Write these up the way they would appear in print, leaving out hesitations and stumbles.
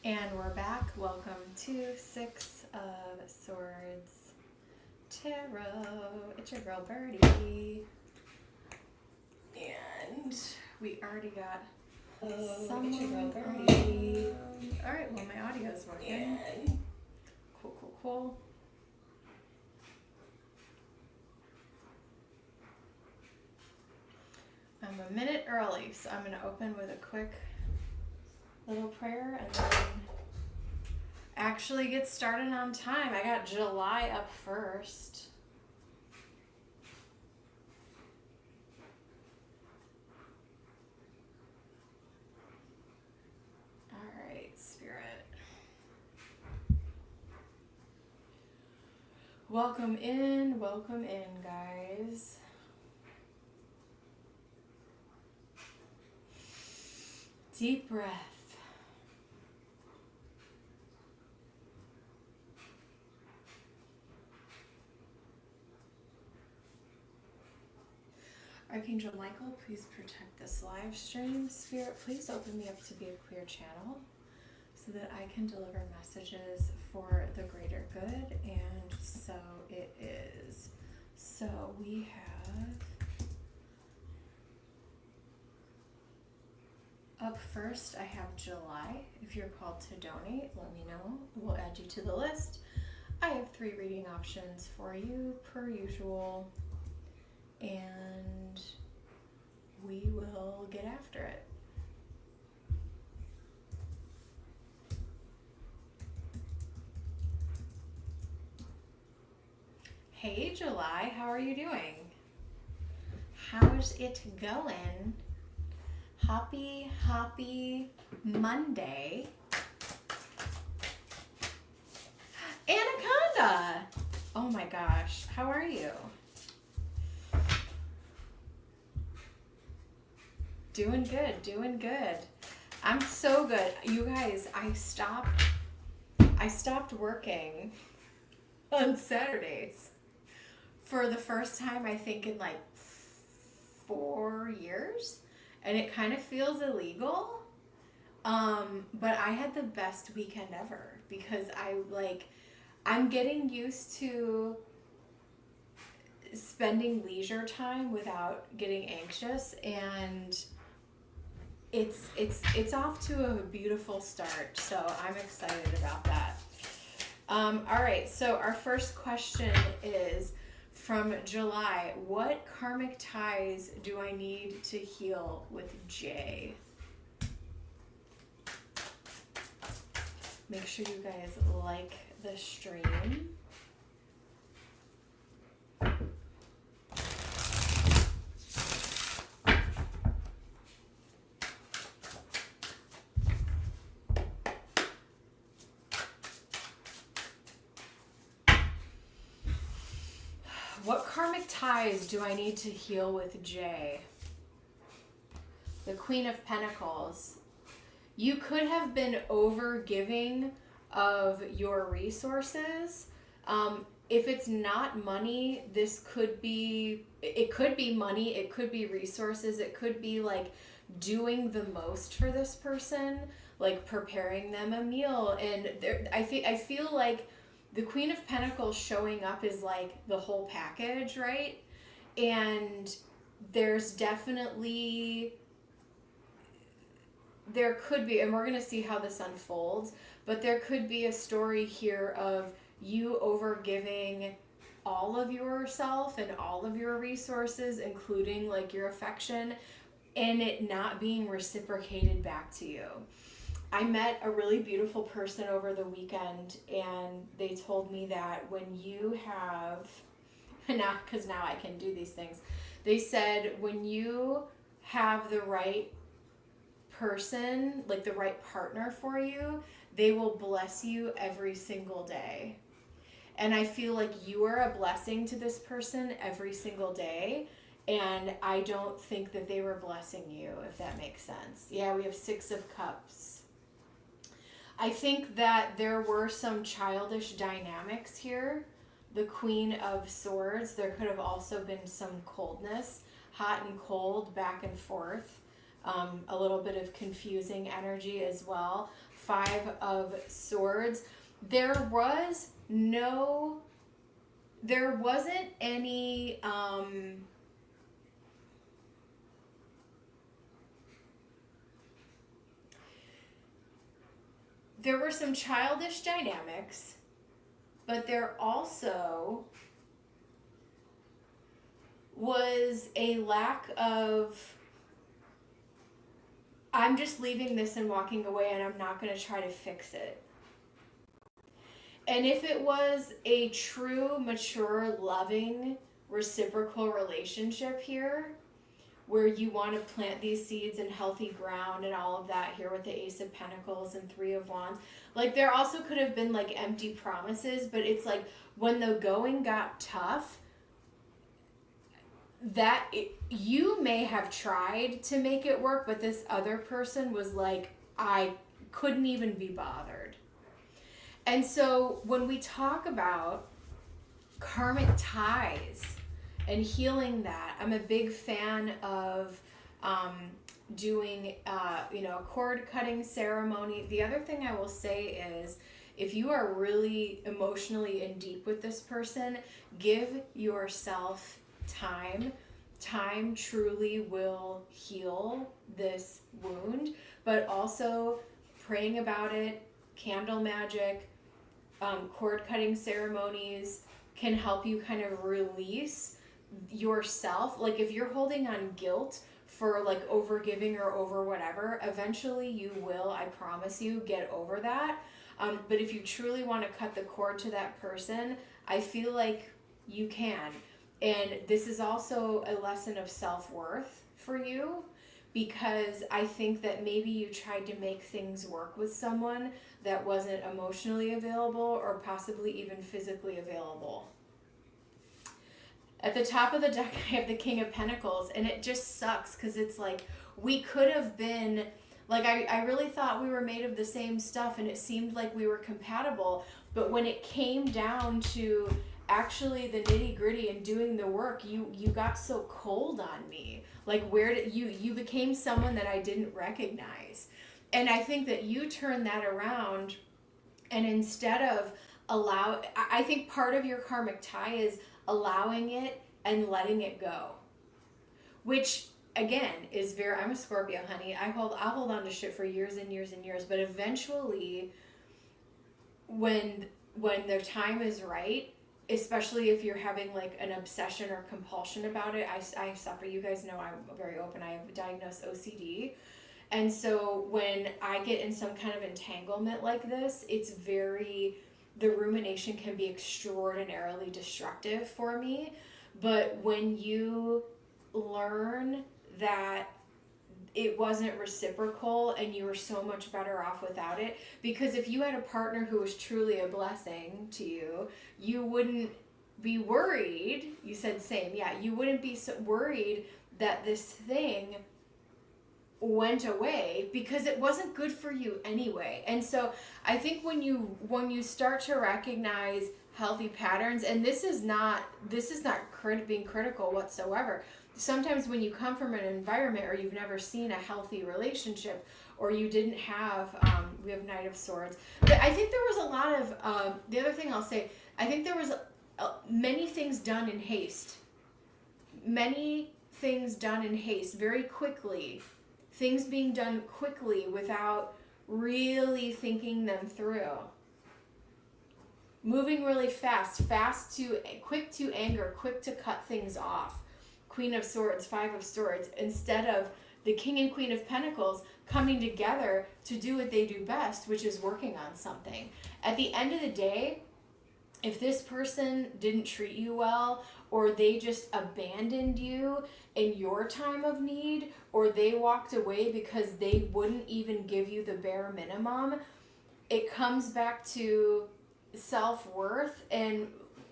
And we're back. Welcome to Six of Swords Tarot. It's your girl Birdie. And we already got someone. It's your girl Birdie. Alright, well my audio's working. And Cool. I'm a minute early, so I'm going to open with a quick little prayer and then actually get started on time. I got July up first. All right, Spirit. Welcome in, guys. Deep breath. Archangel Michael, please protect this live stream. Spirit, please open me up to be a clear channel so that I can deliver messages for the greater good, and so it is. So we have up first, I have July. If you're called to donate, let me know. We'll add you to the list. I have 3 reading options for you, per usual, and we will get after it. Hey July, how are you doing? How's it going? Happy Monday. Anaconda! Oh my gosh, how are you? Doing good. I'm so good. You guys, I stopped working on Saturdays for the first time, I think, in like 4 years. And it kind of feels illegal. But I had the best weekend ever because I'm getting used to spending leisure time without getting anxious, and it's off to a beautiful start. So I'm excited about that. All right, so our first question is from July. What karmic ties do I need to heal with Jay? Make sure you guys like the stream. What karmic ties do I need to heal with Jay? The Queen of Pentacles. You could have been over giving of your resources. If it's not money, it could be money, it could be resources, it could be like doing the most for this person, like preparing them a meal. And I feel like the Queen of Pentacles showing up is like the whole package, right? And there's definitely, there could be, and we're going to see how this unfolds, but there could be a story here of you over giving all of yourself and all of your resources, including like your affection, and it not being reciprocated back to you. I met a really beautiful person over the weekend, and they told me that when you have, because now I can do these things, they said when you have the right person, like the right partner for you, they will bless you every single day. And I feel like you are a blessing to this person every single day, and I don't think that they were blessing you, if that makes sense. Yeah, we have 6 of Cups. I think that there were some childish dynamics here. The Queen of Swords, there could have also been some coldness, hot and cold, back and forth. a little bit of confusing energy as well. 5 of Swords. There wasn't any, there were some childish dynamics, but there also was a lack of, I'm just leaving this and walking away and I'm not going to try to fix it. And if it was a true, mature, loving, reciprocal relationship here, where you want to plant these seeds in healthy ground and all of that here with the Ace of Pentacles and 3 of Wands, like there also could have been like empty promises, but it's like when the going got tough, you may have tried to make it work, but this other person was like, I couldn't even be bothered. And so when we talk about karmic ties and healing that, I'm a big fan of doing a cord cutting ceremony. The other thing I will say is, if you are really emotionally in deep with this person, give yourself time. Time truly will heal this wound, but also praying about it, candle magic, cord cutting ceremonies can help you kind of release yourself. Like if you're holding on guilt for like over giving or over whatever, eventually you will, I promise you, get over that. But if you truly want to cut the cord to that person, I feel like you can. And this is also a lesson of self-worth for you, because I think that maybe you tried to make things work with someone that wasn't emotionally available or possibly even physically available. At the top of the deck, I have the King of Pentacles, and it just sucks because it's like we could have been, like I really thought we were made of the same stuff and it seemed like we were compatible, but when it came down to actually the nitty gritty and doing the work, you got so cold on me. Like where did you became someone that I didn't recognize. And I think that you turn that around, and instead of I think part of your karmic tie is allowing it and letting it go, which again is I'm a Scorpio, honey. I'll hold on to shit for years and years and years, but eventually when their time is right, especially if you're having like an obsession or compulsion about it, I suffer. You guys know I'm very open. I have diagnosed OCD. And so when I get in some kind of entanglement like this, the rumination can be extraordinarily destructive for me. But when you learn that it wasn't reciprocal and you were so much better off without it, because if you had a partner who was truly a blessing to you, you wouldn't be worried. You said same. Yeah, you wouldn't be so worried that this thing went away because it wasn't good for you anyway. And so I think when you start to recognize healthy patterns, and this is not being critical whatsoever. Sometimes when you come from an environment or you've never seen a healthy relationship, or you didn't have, we have Knight of Swords. But I think there was a lot of, the other thing I'll say, I think there was many things done in haste. Many things done in haste, very quickly. Things being done quickly without really thinking them through. Moving really fast, quick to anger, quick to cut things off. Queen of Swords, 5 of Swords, instead of the King and Queen of Pentacles coming together to do what they do best, which is working on something. At the end of the day, if this person didn't treat you well, or they just abandoned you in your time of need, or they walked away because they wouldn't even give you the bare minimum, it comes back to self-worth. And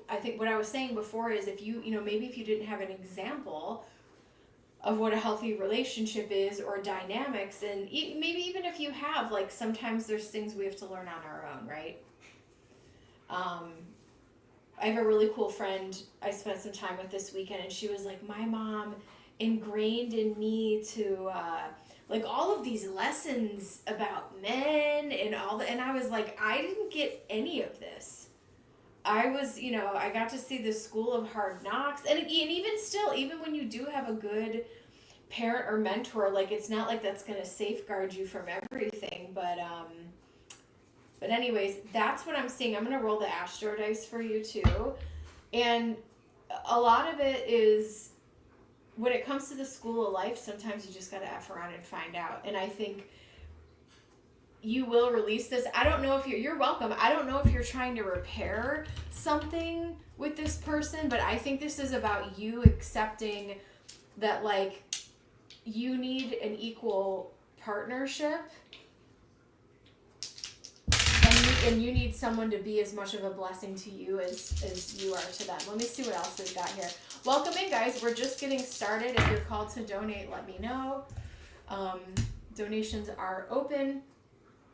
I think what I was saying before is if maybe if you didn't have an example of what a healthy relationship is or dynamics, and maybe even if you have, like sometimes there's things we have to learn on our own, right? I have a really cool friend I spent some time with this weekend, and she was like, my mom ingrained in me to like all of these lessons about men and all the, and I was like, I didn't get any of this. I was, you know, I got to see the school of hard knocks, and even still, even when you do have a good parent or mentor, like it's not like that's gonna safeguard you from everything, but anyways, that's what I'm seeing. I'm gonna roll the astro dice for you too, and a lot of it is when it comes to the school of life, sometimes you just gotta F around and find out. And I think you will release this. I don't know if you're welcome. I don't know if you're trying to repair something with this person, but I think this is about you accepting that, like, you need an equal partnership, and you need someone to be as much of a blessing to you as you are to them. Let me see what else we've got here. Welcome in, guys. We're just getting started. If you're called to donate, let me know. Donations are open.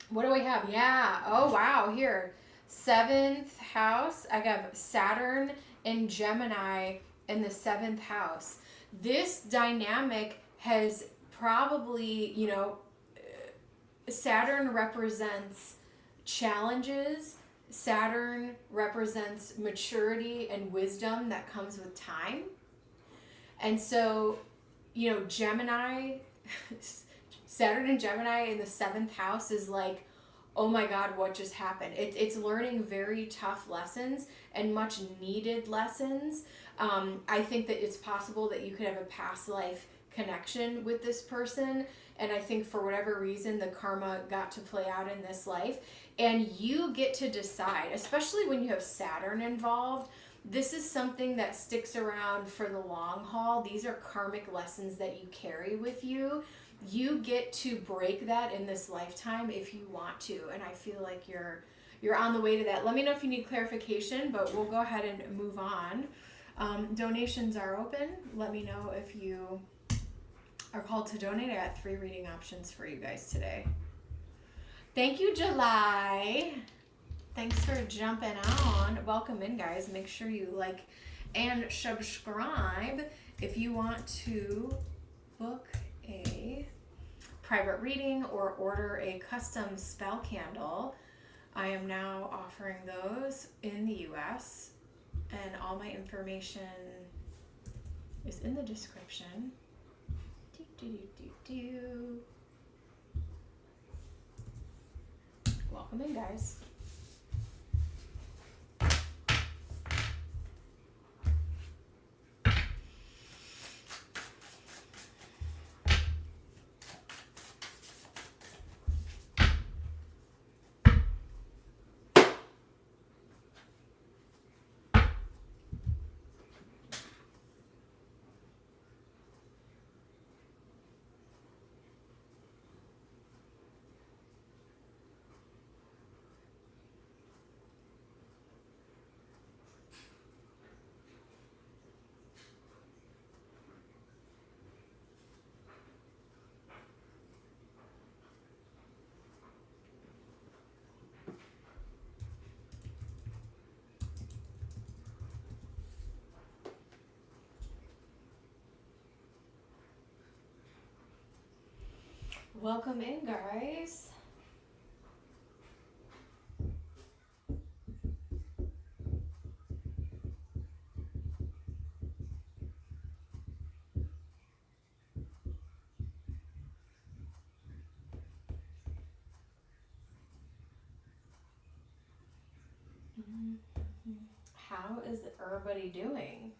What do we have? Yeah. Oh, wow. Here. 7th house. I got Saturn and Gemini in the 7th house. This dynamic has probably, you know, Saturn represents challenges. Saturn represents maturity and wisdom that comes with time. And so, you know, Gemini, Saturn and Gemini in the 7th house is like, oh my God, what just happened? It's learning very tough lessons and much needed lessons. I think that it's possible that you could have a past life connection with this person. And I think for whatever reason, the karma got to play out in this life. And you get to decide, especially when you have Saturn involved, this is something that sticks around for the long haul. These are karmic lessons that you carry with you. You get to break that in this lifetime if you want to. And I feel like you're on the way to that. Let me know if you need clarification, but we'll go ahead and move on. Donations are open. Let me know if you are called to donate. I got 3 reading options for you guys today. Thank you, July. Thanks for jumping on. Welcome in, guys. Make sure you like and subscribe if you want to book a private reading or order a custom spell candle. I am now offering those in the US, and all my information is in the description. Welcome in, guys. Welcome in, guys. How is everybody doing?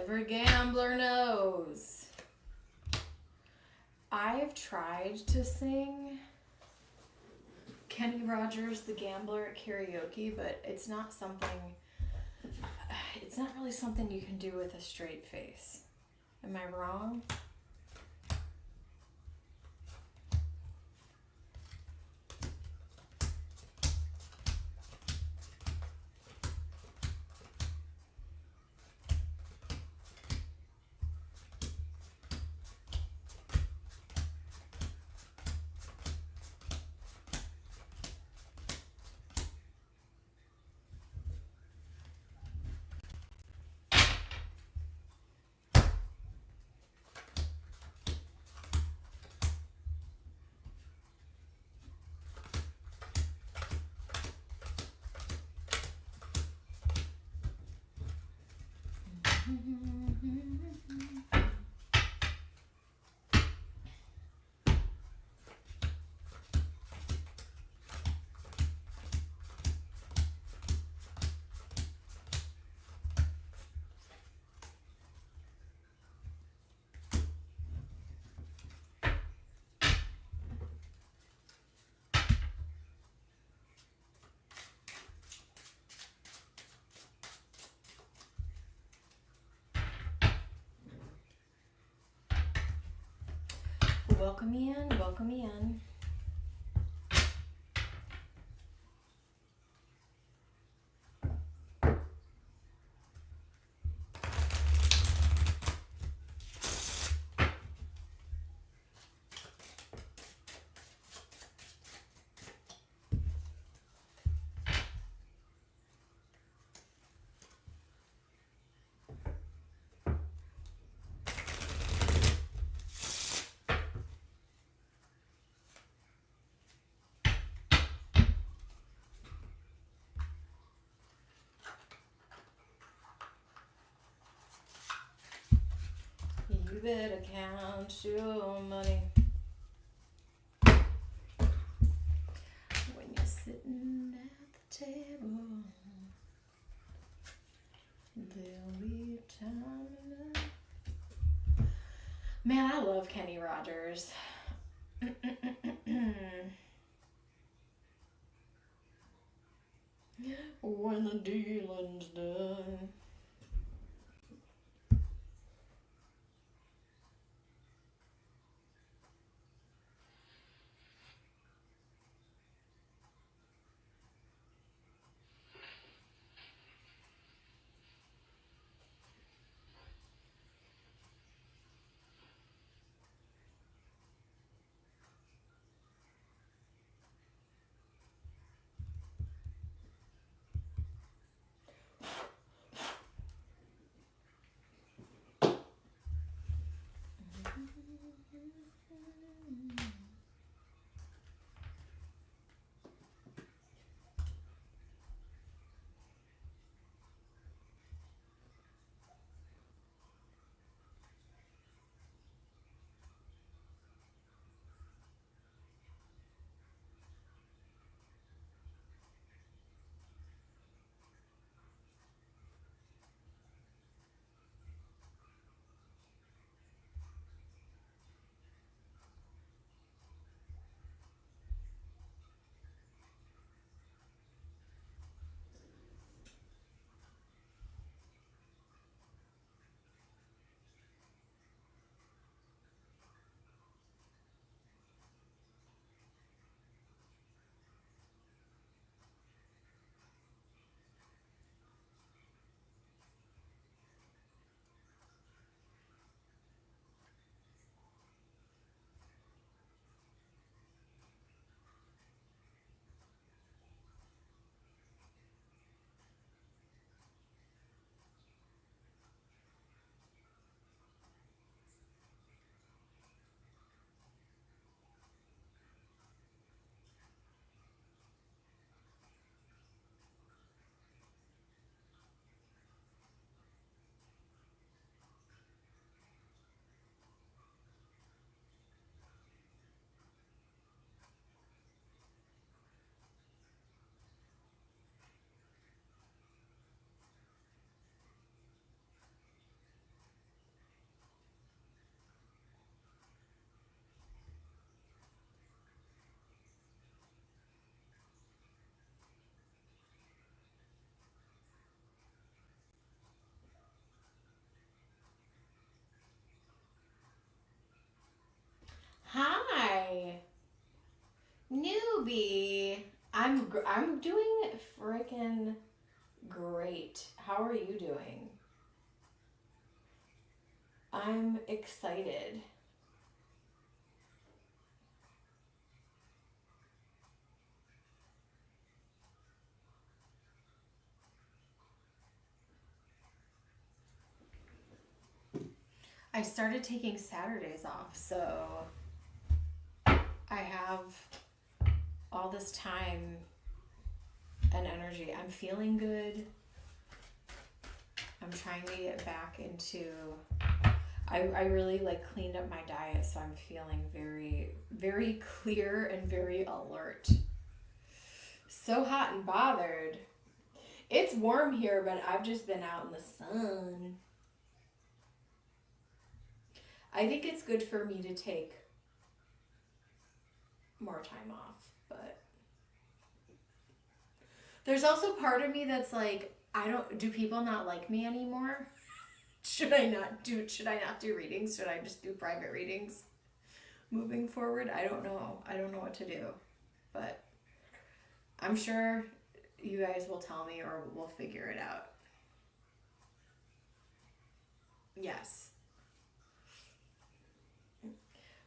every gambler knows. I've tried to sing Kenny Rogers, The Gambler at karaoke, but it's not really something you can do with a straight face. Am I wrong? Welcome in, welcome in. You better count your money when you're sitting at the table. There'll be time enough. Man, I love Kenny Rogers. When the dealing's done. Newbie. I'm doing freaking great. How are you doing? I'm excited. I started taking Saturdays off, so I have all this time and energy. I'm feeling good. I'm trying to get back into, I really like cleaned up my diet, so I'm feeling very, very clear and very alert. So hot and bothered. It's warm here, but I've just been out in the sun. I think it's good for me to take more time off, but there's also part of me that's like, do people not like me anymore? Should I not do readings? Should I just do private readings moving forward? I don't know. I don't know what to do, but I'm sure you guys will tell me or we'll figure it out. Yes.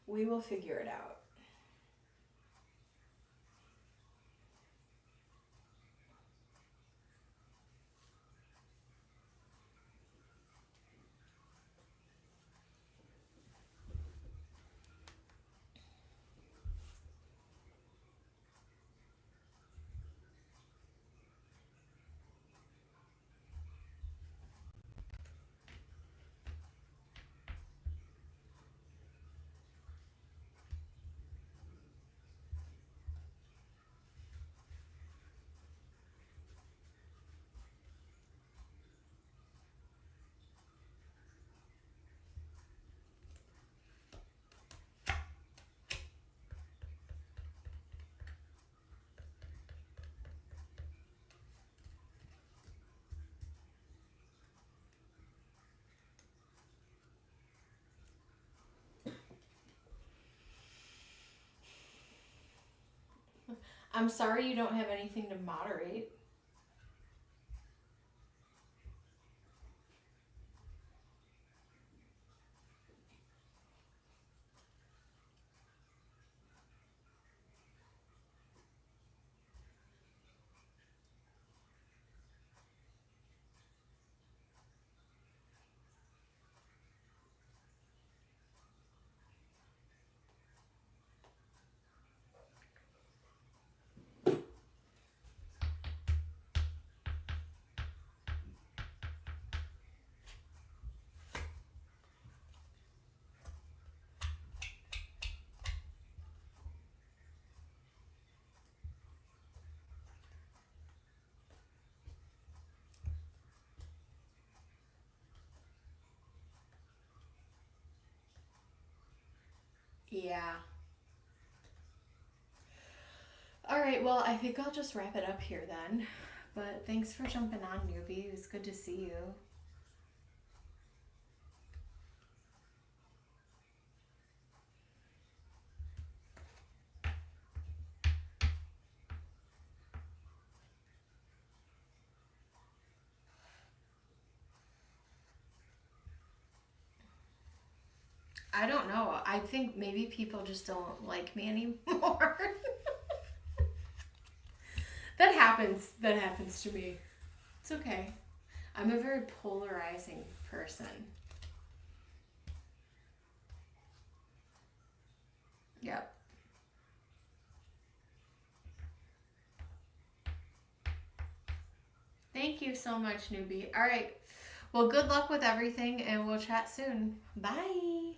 We will figure it out. I'm sorry you don't have anything to moderate. Yeah. All right, well, I think I'll just wrap it up here then. But thanks for jumping on, newbie. It was good to see you. I don't know. I think maybe people just don't like me anymore. That happens. That happens to me. It's okay. I'm a very polarizing person. Yep. Thank you so much, newbie. All right. Well, good luck with everything, and we'll chat soon. Bye.